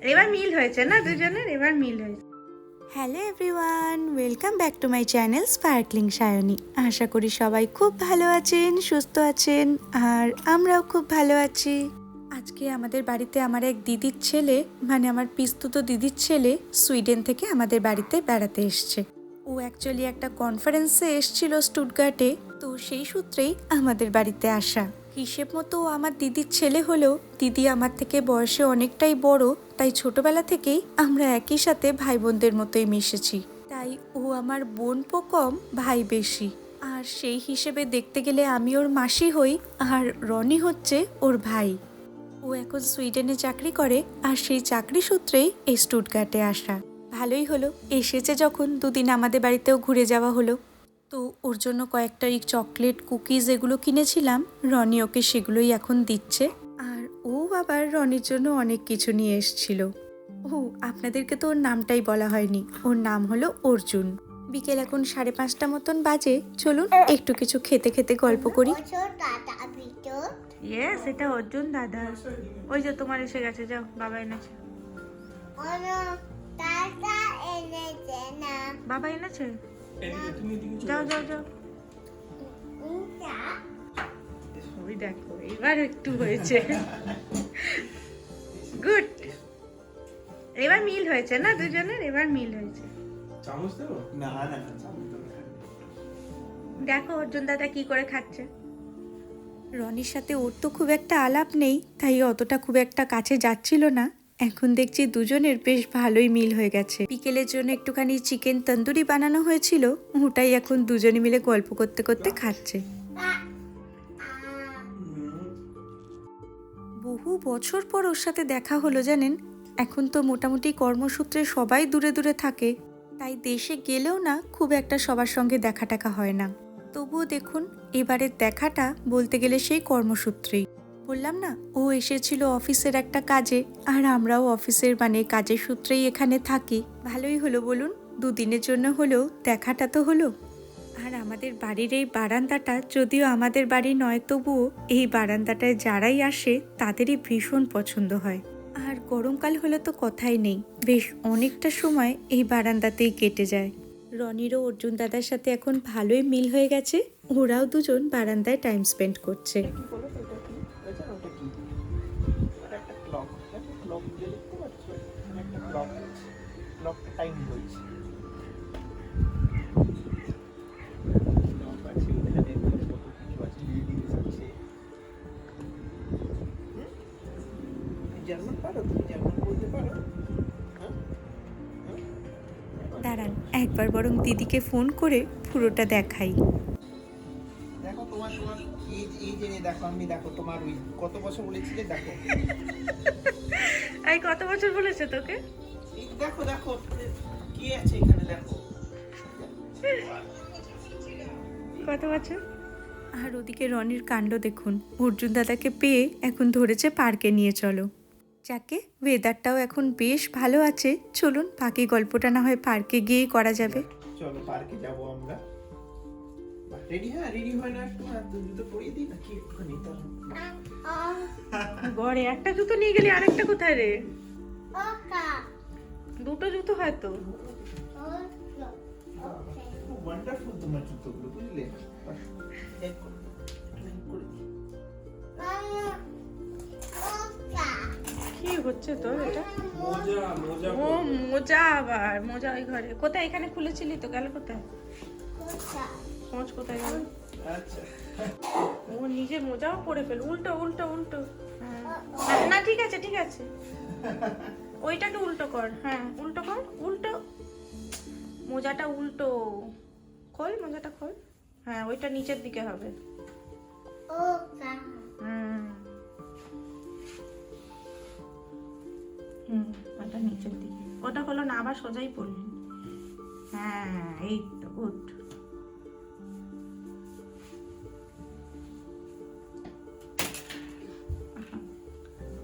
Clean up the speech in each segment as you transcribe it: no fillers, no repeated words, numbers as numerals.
এবার মিল হয়েছে না দুজনের, এবার মিল হয়েছে। Hello everyone, welcome back to my channel sparkling Sayani. আশা করি সবাই খুব ভালো আছেন, সুস্থ আছেন, আর আমরাও খুব ভালো আছি। আজকে আমাদের বাড়িতে আমার এক দিদির ছেলে, মানে আমার পিস্তুতো দিদির ছেলে সুইডেন থেকে আমাদের বাড়িতে বেড়াতে এসছে। ও অ্যাকচুয়ালি একটা কনফারেন্সে এসছিল স্টুটগার্টে, তো সেই সূত্রেই আমাদের বাড়িতে আসা। হিসেব মতো ও আমার দিদির ছেলে হলেও দিদি আমার থেকে বয়সে অনেকটাই বড়, তাই ছোটবেলা থেকেই আমরা একই সাথে ভাই বোনদের মতোই মিশেছি। তাই ও আমার বোন কম, ভাই বেশি। আর সেই হিসেবে দেখতে গেলে আমি ওর মাসি হই, আর রনি হচ্ছে ওর ভাই। ও এখন সুইডেনে চাকরি করে, আর সেই চাকরি সূত্রেই এই স্টুটগার্টে আসা। ভালোই হলো, এসেছে যখন দুদিন আমাদের বাড়িতেও ঘুরে যাওয়া হলো। তো ওর জন্য কয়েকটা এই চকলেট কুকিজ এগুলো কিনেছিলাম, রনি ওকে সেগুলোই এখন দিচ্ছে। আর ও আবার রনির জন্য অনেক কিছু নিয়ে এসছিল। ও আপনাদেরকে তো ওর নামটাই বলা হয়নি, ওর নাম হলো অর্জুন। বিকেল এখন 5:30 মতন বাজে, চলুন একটু কিছু খেতে খেতে গল্প করি। ইয়েস, এটা অর্জুন দাদা। ওই যে তোমার এসে গেছে, যাও বাবা এনেছে। বাবা এনেছে, যাও যাও যাও। ওই দেখো এবার একটু হয়েছে, গুড। এবার মিল হয়েছে না দুজনের, এবার মিল হয়েছে। চামচ দেবো? না না চামচ দেবো না। দেখো অর্জুন দাদা কি করে খাচ্ছে। রনির সাথে ওর তো খুব একটা আলাপ নেই, তাই অতটা খুব একটা কাছে যাচ্ছিল না। এখন দেখছি দুজনের বেশ ভালোই মিল হয়ে গেছে। বিকেলের জন্য একটুখানি চিকেন তন্দুরি বানানো হয়েছিল, ওটাই এখন দুজনে মিলে গল্প করতে করতে খাচ্ছে। বহু বছর পর ওর সাথে দেখা হলো জানেন। এখন তো মোটামুটি কর্মসূত্রে সবাই দূরে দূরে থাকে, তাই দেশে গেলেও না খুব একটা সবার সঙ্গে দেখা টাকা হয় না। তবুও দেখুন, এবারের দেখাটা বলতে গেলে সেই কর্মসূত্রেই। বললাম না, ও এসেছিল অফিসের একটা কাজে, আর আমরাও অফিসের মানে কাজের সূত্রেই এখানে থাকি। ভালোই হলো বলুন, দুদিনের জন্য হলেও দেখাটা তো হলো। আর আমাদের বাড়ির এই বারান্দাটা যদিও আমাদের বাড়ি নয়, তবুও এই বারান্দাটায় যারাই আসে তাদেরই ভীষণ পছন্দ হয়। আর গরমকাল হলে তো কথাই নেই, বেশ অনেকটা সময় এই বারান্দাতেই কেটে যায়। রনিরও অর্জুন দাদার সাথে এখন ভালোই মিল হয়ে গেছে, ওরাও দুজন বারান্দায় টাইম স্পেন্ড করছে। কি বলো তো, এটা কি? এটা ওটা কি? এটা একটা ক্লক। দেখো ক্লক যে দেখতে পাচ্ছ? এখানে একটা ক্লক আছে। ক্লকটা টাইম বলছে। ক্লক আছে, এখানে কত কিছু আছে, রিডিংস আছে। জার্মান পারো? তুমি জার্মান বলতে পারো? হ্যাঁ? হ্যাঁ? দাঁড়ান, একবার বরং দিদিকে ফোন করে পুরোটা দেখাই। দেখো তোমার তোমার এই যে দেখো, আমি দেখো তোমার ওই কত বছর বলেছিলে দেখো। এই কত বছর বলেছে তোকে? এই দেখো দেখো কি আছে এখানে দেখো। কত বছর? আর ওদিকে রনির কাণ্ড দেখুন, অর্জুন দাদাকে পেয়ে এখন ধরেছে পার্কে নিয়ে চলো। যাকে ওয়েদারটাও এখন বেশ ভালো আছে, চলুন বাকি গল্পটা না হয় পার্কে গিয়েই করা যাবে। চলো পার্কে যাবো আমরা। রেডি? হ্যাঁ রেডি হয় না, একটু হাত দুটো পরিয়ে দিই নাকি একটুখানি তাহলে। ঘরে একটা জুতো নিয়ে গেলি, আরেকটা কোথায় রে? দুটো জুতো হয়তো। ওয়ান্ডারফুল তোমার জুতোগুলো, বুঝলে? হেল্প করো, হেল্প করে দিই। কি হচ্ছে তোর এটা? মোজা মোজা ও মোজা, আবার মোজা ওই ঘরে কোথায়? এখানে খুলেছিলি তো, গেল কোথায়? মোজ কোথায় গেল? আচ্ছা ও নিজে মোজাও পরে ফেল। উল্টো উল্টো উল্টো। হ্যাঁ না, ঠিক আছে ঠিক আছে, ওইটাকে উল্টো কর। হ্যাঁ উল্টো কর, উল্টো। মোজাটা উল্টো খোল, মোজাটা খোল। হ্যাঁ ওইটা নিচের দিকে হবে। হুম হুম, ওটা নিচের দিকে। ওটা হলো না, আবার সোজাই পড়লি। হ্যাঁ এই তো গুড।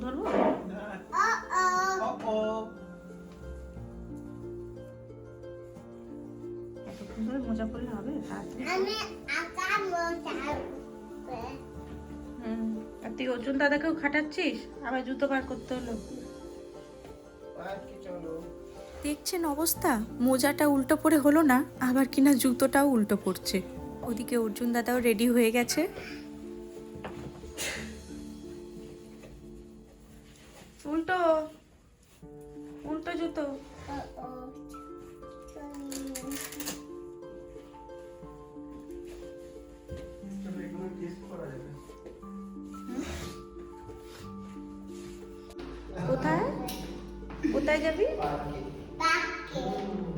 ধরবো? এতক্ষণ ধরে মোজা পড়লে হবে? হুম, আর তুই অর্জুন দাদাকেও খাটাচ্ছিস, আবার জুতো বার করতে হলো। পার্কে চলো। দেখছেন অবস্থা, মোজাটা উল্টো পড়ে হলো না, আবার কিনা জুতোটাও উল্টো পড়ছে। ওদিকে অর্জুন দাদাও রেডি হয়ে গেছে। উল্টো উল্টো জুতো। কোথায় কোথায় যাবি?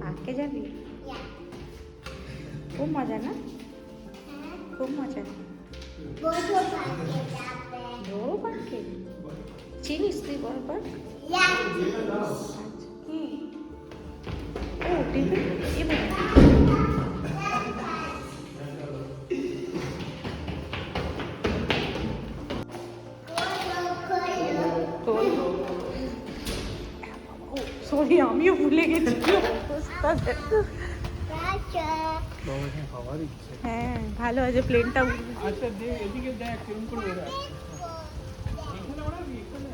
পার্কে যাবি? খুব মজা না? খুব মজা। বড় পার্কে চিনিস তুই বড় পার্ক? কি ও টিফিন এবার সরি আমিও ভুলে গেছি কি অবস্থা দেখো। হ্যাঁ ভালো আছে প্লেনটা উঠবে। আচ্ছা দে এদিকে দেখ কেমন করে ওরা এখানে ওড়াবি এখানে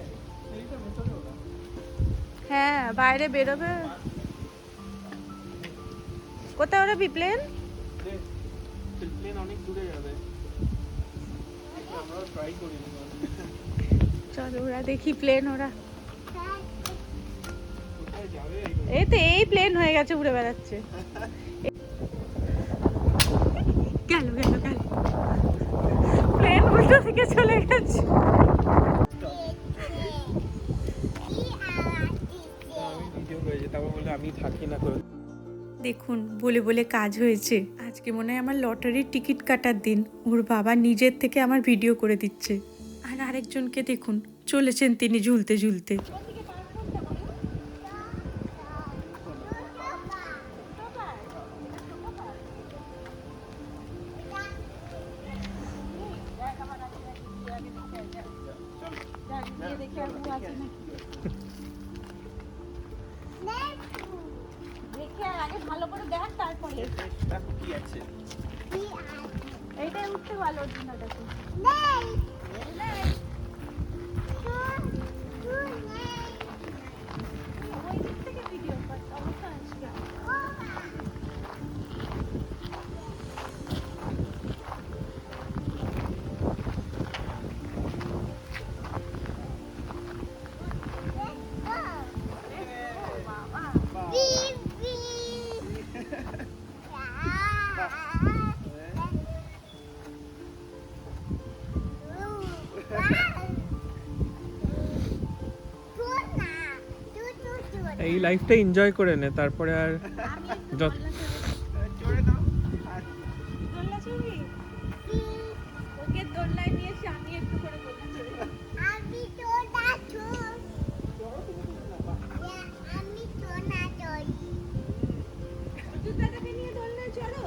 এইটা ভেতরে ওড়া। হ্যাঁ বাইরে বেরোবে। কোথায় ওড়াবি প্লেন? প্লেন অনেক দূরে যাবে, আমরাও ট্রাই করি। চলো ওরা দেখি প্লেন ওরা। কোথায় যাবে? এই তো এই প্লেন হয়ে গেছে উড়ে বেড়াচ্ছে। গেল গেল গেল প্লেন উল্টো থেকে চলে গেছে। আমি ভিডিও করেছি তারপর বলে আমি থাকি না করে। দেখুন বলে বলে কাজ হয়েছে। আজকে মনে হয় আমার লটারির টিকিট কাটার দিন। ওর বাবা নিজের থেকে আমার ভিডিও করে দিচ্ছে। আর আরেকজনকে দেখুন চলেছেন তিনি ঝুলতে ঝুলতে। দেখে আগে ভালো করে দেখ তারপরে দেখো কি আছে। এইটাই উঠতে ভালো ওটা ওই দিক থেকে ভিডিও কর অবশ্যই আসবে। এই লাইফটা এনজয় করে নে, তারপরে আর যত দোলনা চড়বি? ওকে দোলনায় নিয়েছি আমি একটু করে দোলনা চড়ি। অর্জুন দাদাকে নিয়ে দোলনায় চড়ো।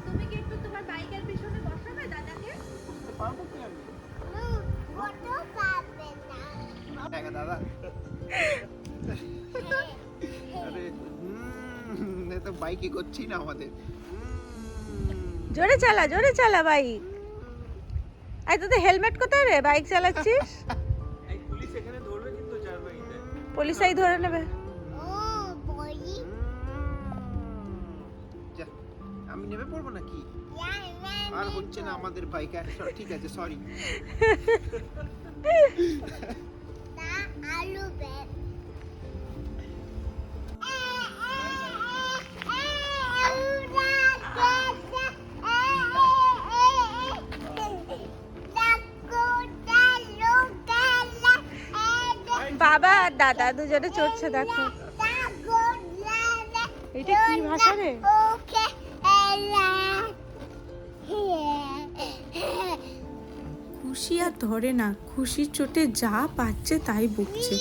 তুমি কি একটু তোমার বাইকের পিছনে বসাবে দাদাকে? পারবো কি আমি? দেখা দাদা আরে এ তো বাইকে করছি না আমাদের। জোরে চালা বাইক। আই তোদের হেলমেট কোথায় রে? বাইক চালাচ্ছিস? এই পুলিশ এখানে ধরবে কিন্তু চার বাইকে। পুলিশাই ধরে নেবে। যা, আমি নেমে পড়বো নাকি? আর হচ্ছে না আমাদের বাইক। ঠিক আছে সরি। বাবা আর দাদা দুজনে চড়ছে দেখো। এটা কি ভাষা রে? খুশি আর ধরে না, খুশির চোটে যা পাচ্ছে তাই বকছে।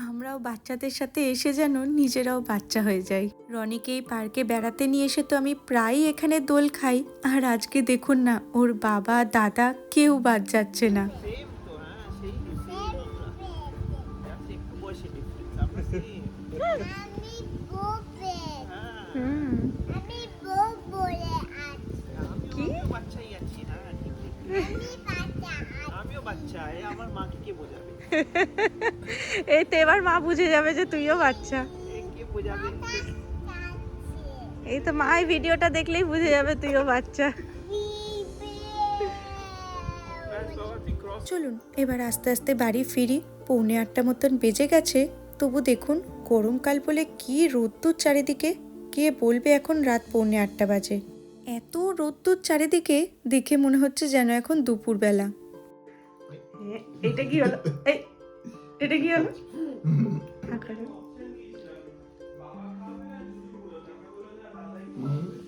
আমরাও বাচ্চাদের সাথে এসে যেন নিজেরাও বাচ্চা হয়ে যাই। রনিকে এই পার্কে বেড়াতে নিয়ে এসে তো আমি প্রায়ই এখানে দোল খাই, আর আজকে দেখুন না ওর বাবা দাদা কেউ বাদ যাচ্ছে না। সেম তো, হ্যাঁ সেই জাস্ট একটু বয়সে ডিফারেন্স। আমরা সেম। হুম কি বাচ্চাই আছি না ঠিক ঠিক। বাচ্চা, এ আমার মাকে কে বোঝাবে? এই তো এবার মা বুঝে যাবে যে তুইও বাচ্চা। এ কে বোঝাবে? এই তো মা এই ভিডিওটা দেখলেই বুঝে যাবে তুইও বাচ্চা। চলুন এবার আস্তে আস্তে বাড়ি ফিরি। 7:45 মতন বেজে গেছে। তবু দেখুন গরমকাল বলে কি রোদ্দুর চারিদিকে। কে বলবে এখন রাত 7:45 বাজে। এত রোদ্দুর চারিদিকে দেখে মনে হচ্ছে যেন এখন দুপুরবেলা। এটা কি হলো? এই এটা কি হলো?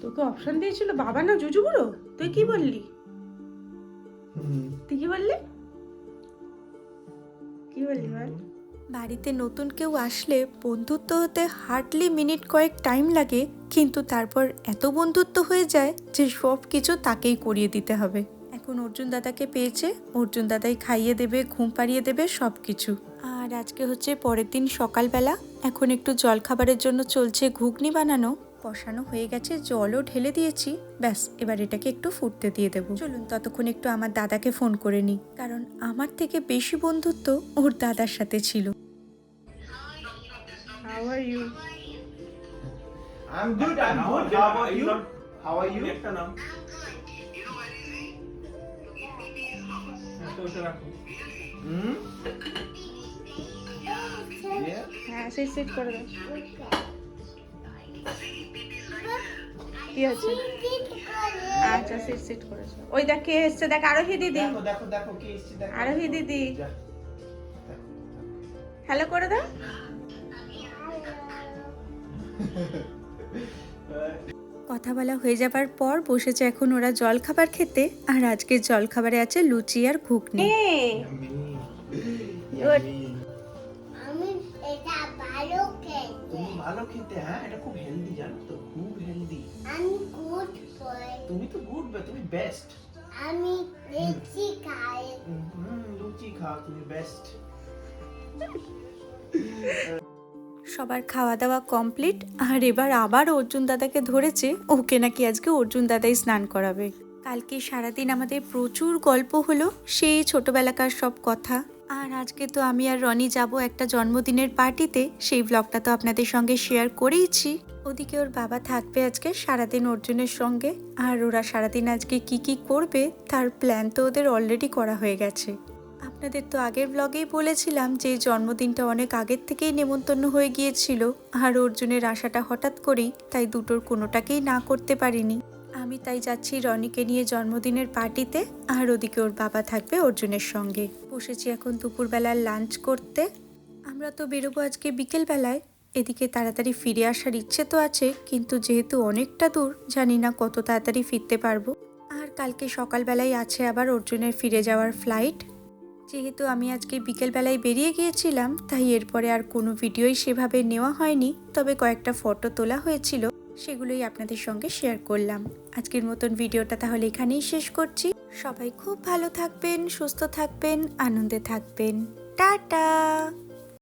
তোকে অপশন দিয়েছিল বাবা না জুজু বুড়ো, তুই কি বললি? তুই কি বললি? কি বললি বল? বাড়িতে নতুন কেউ আসলে বন্ধুত্ব হতে হার্ডলি মিনিট কয়েক টাইম লাগে, কিন্তু তারপর এত বন্ধুত্ব হয়ে যায় যে সব কিছু তাকেই করিয়ে দিতে হবে। এখন অর্জুন দাদাকে পেয়েছে, অর্জুন দাদাই খাইয়ে দেবে, ঘুম পাড়িয়ে দেবে সব কিছু। আর আজকে হচ্ছে পরের দিন সকালবেলা। এখন একটু জলখাবারের জন্য চলছে ঘুগনি বানানো। বসানো হয়ে গেছে, জলও ঢেলে দিয়েছি। ব্যাস এবার এটাকে একটু ফুটতে দিয়ে দেবো। চলুন ততক্ষণ একটু আমার দাদাকে ফোন করে নিই, কারণ আমার থেকে বেশি বন্ধুত্ব ওর দাদার সাথে ছিল। How are you? I'm good. How about you? How are you? একটা নাম। হ্যাঁ সেই সেট করে দাও। কি আছে? আচ্ছা সেট সেট করেছো। ওই দেখ কে এসছে, দেখ আরোহী দিদি। দেখো দেখো দেখো কে এসেছে দেখো। আরোহী দিদি যা। হ্যালো করে দাও। কথা বলা হয়ে যাবার পর বসেছে এখন ওরা জলখাবার খেতে। আর আজকের জলখাবারে আছে লুচি আর ঘুগনি। Good. আমি এটা ভালো খেতে। তুমি ভালো খেতে, হ্যাঁ এটা খুব হেলদি জানো তো, খুব হেলদি। আমি গুড বয়। তুমি তো গুড, তুমি বেস্ট। আমি লুচি খাই। লুচি খাও, তুমি বেস্ট। সবার খাওয়া দাওয়া কমপ্লিট। আর এবার আবার অর্জুন দাদাকে ধরেছে, ওকে নাকি আজকে অর্জুন দাদাই স্নান করাবে। কালকে সারাদিন আমাদের প্রচুর গল্প হলো, সেই ছোটবেলাকার সব কথা। আর আজকে তো আমি আর রনি যাব একটা জন্মদিনের পার্টিতে, সেই ব্লগটা তো আপনাদের সঙ্গে শেয়ার করেইছি। ওদিকে ওর বাবা থাকবে আজকে সারাদিন অর্জুনের সঙ্গে। আর ওরা সারাদিন আজকে কি কি করবে তার প্ল্যান তো ওদের অলরেডি করা হয়ে গেছে। আপনাদের তো আগের ব্লগেই বলেছিলাম যে জন্মদিনটা অনেক আগের থেকেই নেমন্তন্ন হয়ে গিয়েছিল। আর অর্জুনের আশাটা হঠাৎ করেই, তাই দুটোর কোনোটাকেই না করতে পারিনি। আমি তাই যাচ্ছি রনিকে নিয়ে জন্মদিনের পার্টিতে। আর ওদিকে ওর বাবা থাকবে অর্জুনের সঙ্গে। বসেছি এখন দুপুরবেলার লাঞ্চ করতে। আমরা তো বেরোবো আজকে বিকেলবেলায়। এদিকে তাড়াতাড়ি ফিরে আসার ইচ্ছে তো আছে, কিন্তু যেহেতু অনেকটা দূর, জানি না কত তাড়াতাড়ি ফিরতে পারবো। আর কালকে সকালবেলায় আছে আবার অর্জুনের ফিরে যাওয়ার ফ্লাইট। যেহেতু আমি আজকে বিকেলবেলায় বেরিয়ে গিয়েছিলাম, তাই এরপরে আর কোনো ভিডিওই সেভাবে নেওয়া হয়নি, তবে কয়েকটা ফটো তোলা হয়েছিল, সেগুলোই আপনাদের সঙ্গে শেয়ার করলাম। আজকের মতন ভিডিওটা তাহলে এখানেই শেষ করছি। সবাই খুব ভালো থাকবেন, সুস্থ থাকবেন, আনন্দে থাকবেন। টাটা।